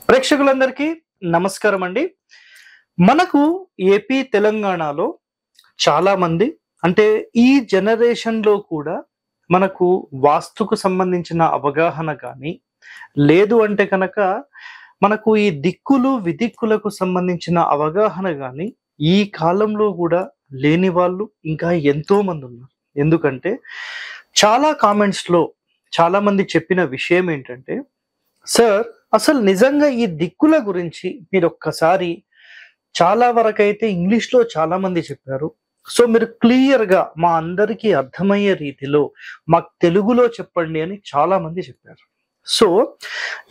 ప్రేక్షకులందరికీ నమస్కారం అండి. మనకు ఏపీ, తెలంగాణలో చాలా మంది అంటే ఈ జనరేషన్‌లో కూడా మనకు వాస్తుకు సంబంధించిన అవగాహన గాని, లేదు అంటే కనుక మనకు ఈ దిక్కులు, విదిక్కులకు సంబంధించిన అవగాహన గాని ఈ కాలంలో కూడా లేని వాళ్ళు ఇంకా ఎంతో మందున్నారు. ఎందుకంటే చాలా కామెంట్స్‌లో చాలామంది చెప్పిన విషయం ఏంటంటే, సార్ అసలు నిజంగా ఈ దిక్కుల గురించి మీరొక్కసారి చాలా వరకైతే ఇంగ్లీష్‌లో చాలా మంది చెప్పారు. సో, మీరు క్లియర్‌గా మా అందరికీ అర్థమయ్యే రీతిలో మాకు తెలుగులో చెప్పండి అని చాలా మంది చెప్పారు. సో,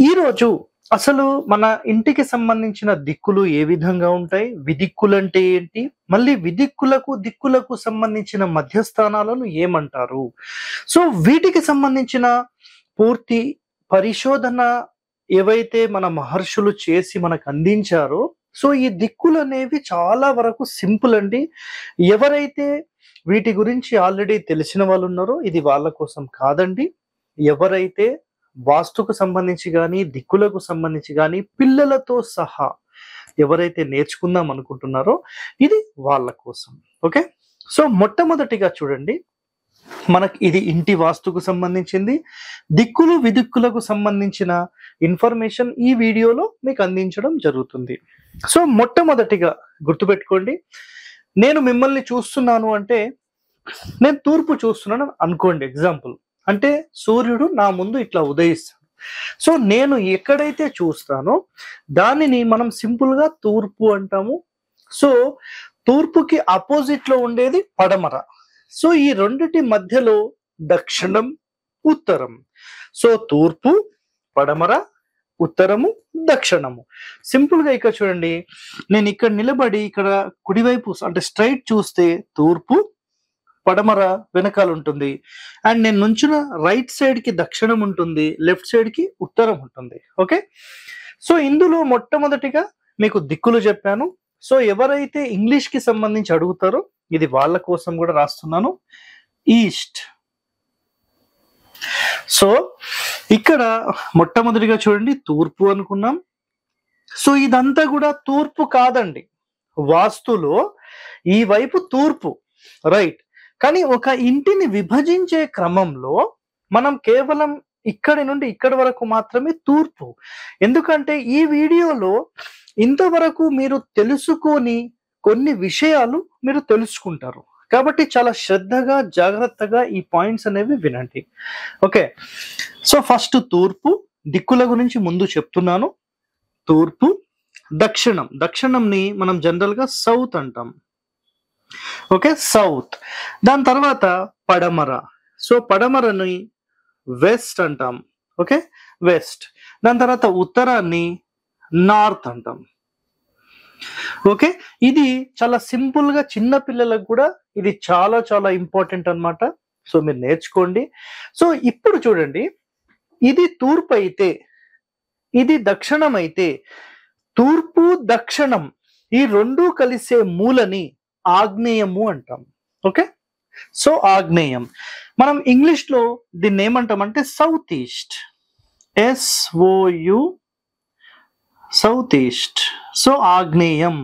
ఈరోజు అసలు మన ఇంటికి సంబంధించిన దిక్కులు ఏ విధంగా ఉంటాయి? విదిక్కులంటే ఏంటి? మళ్ళీ విదిక్కులకు, దిక్కులకు సంబంధించిన మధ్యస్థానాలను ఏమంటారు? సో, వీటికి సంబంధించిన పూర్తి పరిశోధన ఏవైతే మన మహర్షులు చేసి మనకు అందించారో, సో ఈ దిక్కులనేవి చాలా వరకు సింపుల్ అండి. ఎవరైతే వీటి గురించి ఆల్రెడీ తెలిసిన వాళ్ళున్నారో ఇది వాళ్ళ కోసం కాదండి. ఎవరైతే వాస్తుకు సంబంధించి గాని, దిక్కులకు సంబంధించి గాని పిల్లలతో సహా ఎవరైతే నేర్చుకుందాం అనుకుంటున్నారో ఇది వాళ్ళ కోసం. ఓకే. సో మొట్టమొదటిగా చూడండి, మనకి ఇది ఇంటి వాస్తుకు సంబంధించింది. దిక్కులు, విదిక్కులకు సంబంధించిన ఇన్ఫర్మేషన్ ఈ వీడియోలో మీకు అందించడం జరుగుతుంది. సో మొట్టమొదటిగా గుర్తుపెట్టుకోండి, నేను మిమ్మల్ని చూస్తున్నాను అంటే నేను తూర్పు చూస్తున్నాను అనుకోండి ఎగ్జాంపుల్. అంటే సూర్యుడు నా ముందు ఇట్లా ఉదయిస్తాడు. సో నేను ఎక్కడైతే చూస్తానో దానిని మనం సింపుల్ గా తూర్పు అంటాము. సో తూర్పుకి ఆపోజిట్ లో ఉండేది పడమర. సో ఈ రెండిటి మధ్యలో దక్షిణం, ఉత్తరం. సో తూర్పు, పడమర, ఉత్తరము, దక్షిణము. సింపుల్ గా ఇక్కడ చూడండి, నేను ఇక్కడ నిలబడి ఇక్కడ కుడివైపు అంటే స్ట్రైట్ చూస్తే తూర్పు, పడమర వెనకాల ఉంటుంది. అండ్ నేను నుంచున్న రైట్ సైడ్ కి దక్షిణం ఉంటుంది, లెఫ్ట్ సైడ్ కి ఉత్తరం ఉంటుంది. ఓకే. సో ఇందులో మొట్టమొదటిగా మీకు దిక్కులు చెప్పాను. సో ఎవరైతే ఇంగ్లీష్ కి సంబంధించి అడుగుతారో ఇది వాళ్ళ కోసం కూడా రాస్తున్నాను. ఈస్ట్. సో ఇక్కడ మొట్టమొదటిగా చూడండి తూర్పు అనుకున్నాం. సో ఇదంతా కూడా తూర్పు కాదండి. వాస్తులో ఈ వైపు తూర్పు, రైట్. కానీ ఒక ఇంటిని విభజించే క్రమంలో మనం కేవలం ఇక్కడి నుండి ఇక్కడి వరకు మాత్రమే తూర్పు. ఎందుకంటే ఈ వీడియోలో ఇంతవరకు మీరు తెలుసుకోని కొన్ని విషయాలు మీరు తెలుసుకుంటారు. కాబట్టి చాలా శ్రద్ధగా, జాగ్రత్తగా ఈ పాయింట్స్ అనేవి వినండి. ఓకే. సో ఫస్ట్ తూర్పు, దిక్కుల గురించి ముందు చెప్తున్నాను. తూర్పు, దక్షిణం. దక్షిణంని మనం జనరల్ గా సౌత్ అంటాం. Okay, south. దాని తర్వాత పడమర. సో పడమరని వెస్ట్ అంటాం. Okay, west. దాని తర్వాత ఉత్తరాన్ని నార్త్ అంటాం. ఓకే. ఇది చాలా సింపుల్ గా చిన్న పిల్లలకు కూడా ఇది చాలా చాలా ఇంపార్టెంట్ అన్నమాట. సో మీరు నేర్చుకోండి. సో ఇప్పుడు చూడండి, ఇది తూర్పు అయితే, ఇది దక్షిణం అయితే, తూర్పు దక్షిణం ఈ రెండు కలిసే మూలని ఆగ్నేయము అంటాం. ఓకే. సో ఆగ్నేయం. మనం ఇంగ్లీష్ లో దీన్ని ఏమంటామంటే south east. SOU, south east. So ఆగ్నేయం,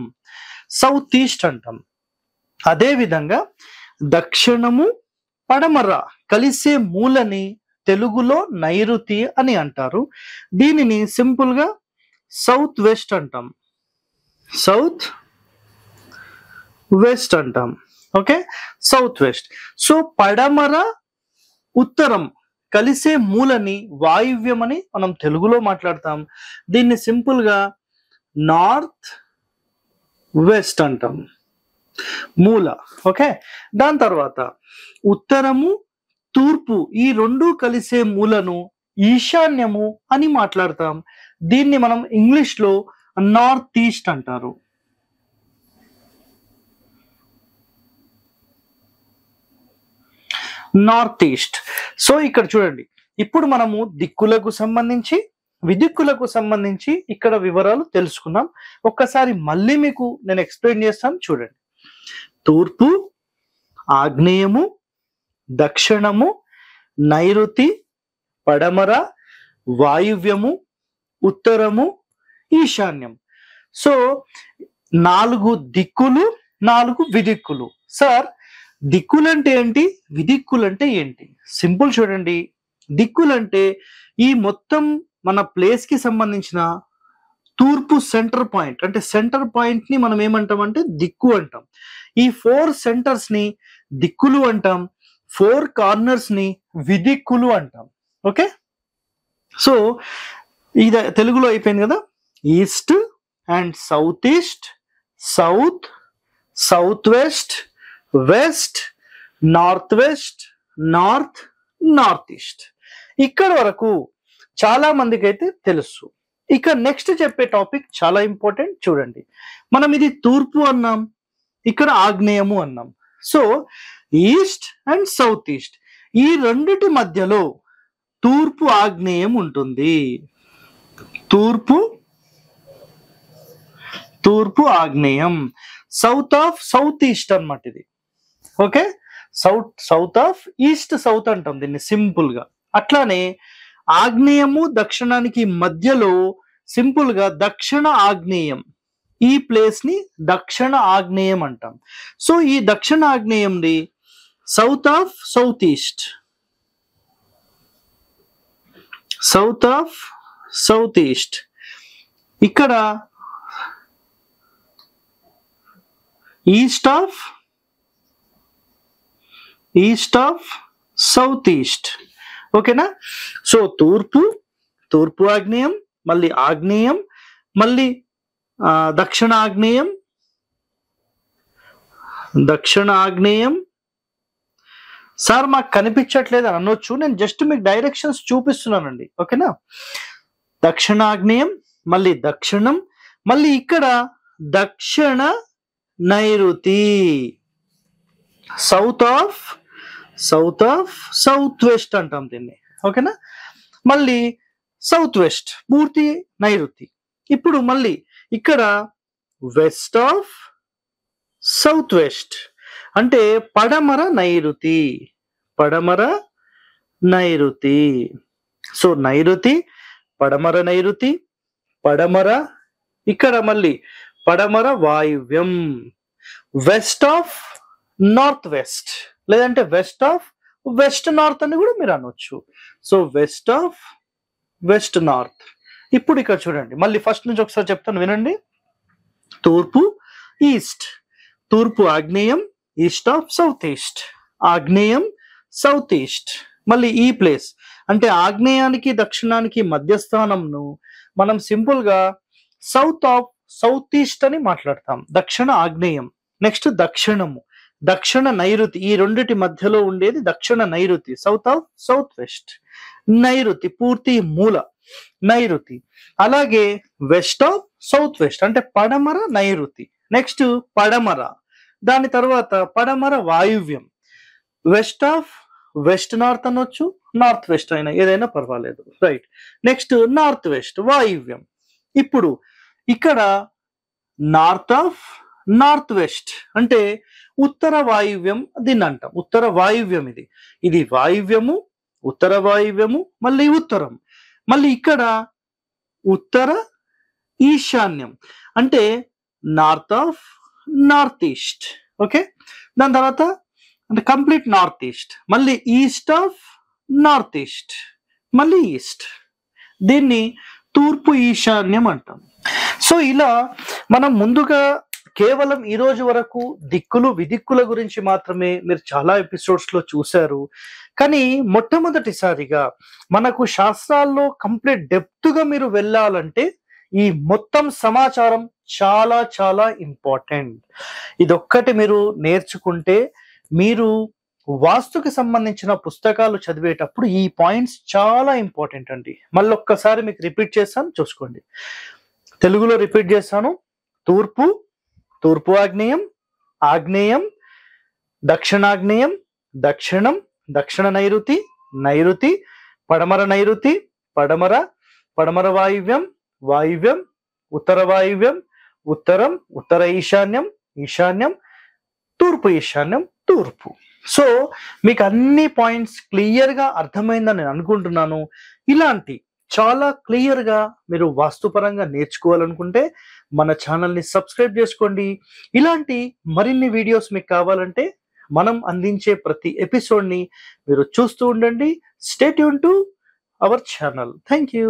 సౌత్ ఈస్ట్ అంటాం. అదే విధంగా దక్షిణము, పడమర కలిసే మూలని తెలుగులో నైరుతి అని అంటారు. దీనిని సింపుల్ గా సౌత్ వెస్ట్ అంటాం. సౌత్ వెస్ట్ అంటాం. Okay, south west. సో పడమర, ఉత్తరం కలిసే మూలని వాయువ్యం అని మనం తెలుగులో మాట్లాడతాం. దీన్ని సింపుల్ గా నార్త్ వెస్ట్ అంటాం, మూల. ఓకే. దాని తర్వాత ఉత్తరము, తూర్పు ఈ రెండు కలిసే మూలను ఈశాన్యము అని మాట్లాడతాం. దీన్ని మనం ఇంగ్లీష్ లో నార్త్ ఈస్ట్ అంటారు. North east. సో ఇక్కడ చూడండి, ఇప్పుడు మనము దిక్కులకు సంబంధించి, విదిక్కులకు సంబంధించి ఇక్కడ వివరాలు తెలుసుకున్నాం. ఒక్కసారి మళ్ళీ మీకు నేను ఎక్స్ప్లెయిన్ చేస్తాను చూడండి. తూర్పు, ఆగ్నేయము, దక్షిణము, నైరుతి, పడమర, వాయువ్యము, ఉత్తరము, ఈశాన్యం. సో 4 దిక్కులు, 4 విదిక్కులు. సార్ దిక్కులంటే ఏంటి, విదిక్కులంటే ఏంటి? సింపుల్ చూడండి. దిక్కులంటే ఈ మొత్తం మన ప్లేస్ కి సంబంధించిన తూర్పు సెంటర్ పాయింట్, అంటే సెంటర్ పాయింట్ ని మనం ఏమంటాం అంటే దిక్కు అంటాం. ఈ 4 సెంటర్స్ ని దిక్కులు అంటాం, 4 కార్నర్స్ ని విదిక్కులు అంటాం. ఓకే, సో ఇది తెలుగులో అయిపోయింది కదా. East and south east, south, south west, west, north west, north, north east. ఇక్కడ వరకు చాలా మందికి అయితే తెలుసు. ఇక నెక్స్ట్ చెప్పే టాపిక్ చాలా ఇంపార్టెంట్. చూడండి, మనం ఇది తూర్పు అన్నాం, ఇక్కడ ఆగ్నేయము అన్నాం. So east and south east, ఈ రెండిటి మధ్యలో తూర్పు ఆగ్నేయం ఉంటుంది. తూర్పు, తూర్పు ఆగ్నేయం, సౌత్ ఆఫ్ సౌత్ ఈస్ట్ అన్నమాట ఇది. Okay, south of east south అంటాం దీన్ని సింపుల్ గా. అట్లానే ఆగ్నేయము దక్షిణానికి మధ్యలో సింపుల్ గా దక్షిణ ఆగ్నేయం, ఈ ప్లేస్ ని దక్షిణ ఆగ్నేయం అంటాం. సో ఈ దక్షిణ ఆగ్నేయంది south of south east, south of south east. ఇక్కడ ఈస్ట్ ఆఫ్ సౌత్ ఈస్ట్. ఓకేనా? సో తూర్పు, తూర్పు ఆగ్నేయం, మళ్ళీ ఆగ్నేయం, మళ్ళీ దక్షిణ ఆగ్నేయం, దక్షిణ ఆగ్నేయం. సార్ మాకు కనిపించట్లేదు అని అనొచ్చు, నేను జస్ట్ మీకు డైరెక్షన్స్ చూపిస్తున్నానండి. ఓకేనా? దక్షిణ ఆగ్నేయం, మళ్ళీ దక్షిణం, మళ్ళీ ఇక్కడ దక్షిణ నైరుతి, సౌత్ ఆఫ్ సౌత్ వెస్ట్ అంటాం దీన్ని. ఓకేనా? మళ్ళీ సౌత్ వెస్ట్ పూర్తి నైరుతి. ఇప్పుడు మళ్ళీ ఇక్కడ వెస్ట్ ఆఫ్ సౌత్ వెస్ట్ అంటే పడమర నైరుతి, పడమర నైరుతి. సో నైరుతి, పడమర నైరుతి, పడమర, ఇక్కడ మళ్ళీ పడమర వాయువ్యం, వెస్ట్ ఆఫ్ నార్త్ వెస్ట్, లేదంటే వెస్ట్ ఆఫ్ వెస్ట్ నార్త్ అని కూడా మీరు అనొచ్చు. So west of west north. ఇప్పుడు ఇక్కడ చూడండి, మళ్ళీ ఫస్ట్ నుంచి ఒకసారి చెప్తాను వినండి. తూర్పు ఈస్ట్, తూర్పు ఆగ్నేయం, ఈస్ట్ ఆఫ్ సౌత్ ఈస్ట్, ఆగ్నేయం సౌత్ ఈస్ట్. మళ్ళీ ఈ ప్లేస్ అంటే ఆగ్నేయానికి దక్షిణానికి మధ్యస్థానంను మనం సింపుల్ గా సౌత్ ఆఫ్ సౌత్ ఈస్ట్ అని మాట్లాడతాం, దక్షిణ ఆగ్నేయం. నెక్స్ట్ దక్షిణము, దక్షిణ నైరుతి, ఈ రెండిటి మధ్యలో ఉండేది దక్షిణ నైరుతి, సౌత్ ఆఫ్ సౌత్ వెస్ట్. నైరుతి పూర్తి మూల నైరుతి. అలాగే వెస్ట్ ఆఫ్ సౌత్ వెస్ట్ అంటే పడమర నైరుతి. నెక్స్ట్ పడమర, దాని తర్వాత పడమర వాయువ్యం, వెస్ట్ ఆఫ్ వెస్ట్ నార్త్ అనొచ్చు, నార్త్ వెస్ట్ అయినా ఏదైనా పర్వాలేదు, రైట్. నెక్స్ట్ నార్త్ వెస్ట్ వాయువ్యం. ఇప్పుడు ఇక్కడ నార్త్ ఆఫ్ నార్త్ వెస్ట్ అంటే ఉత్తర వాయువ్యం, దీన్ని అంటాం ఉత్తర వాయువ్యం. ఇది వాయువ్యము, ఉత్తర వాయువ్యము, మళ్ళీ ఉత్తరం. మళ్ళీ ఇక్కడ ఉత్తర ఈశాన్యం అంటే north of north east. Okay, దాని తర్వాత అంటే కంప్లీట్ నార్త్ ఈస్ట్, మళ్ళీ ఈస్ట్ ఆఫ్ నార్త్ ఈస్ట్, మళ్ళీ ఈస్ట్. దీన్ని తూర్పు ఈశాన్యం అంటాం. సో ఇలా మనం ముందుగా కేవలం ఈ రోజు వరకు దిక్కులు విదిక్కుల గురించి మాత్రమే మీరు చాలా ఎపిసోడ్స్ లో చూశారు. కానీ మొట్టమొదటిసారిగా మనకు శాస్త్రాల్లో కంప్లీట్ డెప్త్ గా మీరు వెళ్ళాలంటే ఈ మొత్తం సమాచారం చాలా చాలా ఇంపార్టెంట్. ఇదొక్కటి మీరు నేర్చుకుంటే మీరు వాస్తుకి సంబంధించిన పుస్తకాలు చదివేటప్పుడు ఈ పాయింట్స్ చాలా ఇంపార్టెంట్ అండి. మళ్ళీ ఒక్కసారి మీకు రిపీట్ చేస్తాను, చూసుకోండి. తెలుగులో రిపీట్ చేస్తాను. తూర్పు, తూర్పు ఆగ్నేయం, ఆగ్నేయం, దక్షిణాగ్నేయం, దక్షిణం, దక్షిణ నైరుతి, నైరుతి, పడమర నైరుతి, పడమర, పడమర వాయువ్యం, వాయువ్యం, ఉత్తర వాయువ్యం, ఉత్తరం, ఉత్తర ఈశాన్యం, ఈశాన్యం, తూర్పు ఈశాన్యం, తూర్పు. సో మీకు అన్ని పాయింట్స్ క్లియర్ గా అర్థమైందని నేను అనుకుంటున్నాను. ఇలాంటి చాలా క్లియర్‌గా మీరు వాస్తుపరంగా నేర్చుకోవాలనుకుంటే మన ఛానెల్‌ని సబ్స్క్రైబ్ జేసుకోండి. ఇలాంటి మరిన్ని వీడియోస్ మీకు కావాలంటే మనం అందించే ప్రతి ఎపిసోడ్‌ని మీరు చూస్తూ ఉండండి. Stay tune to our channel. Thank you.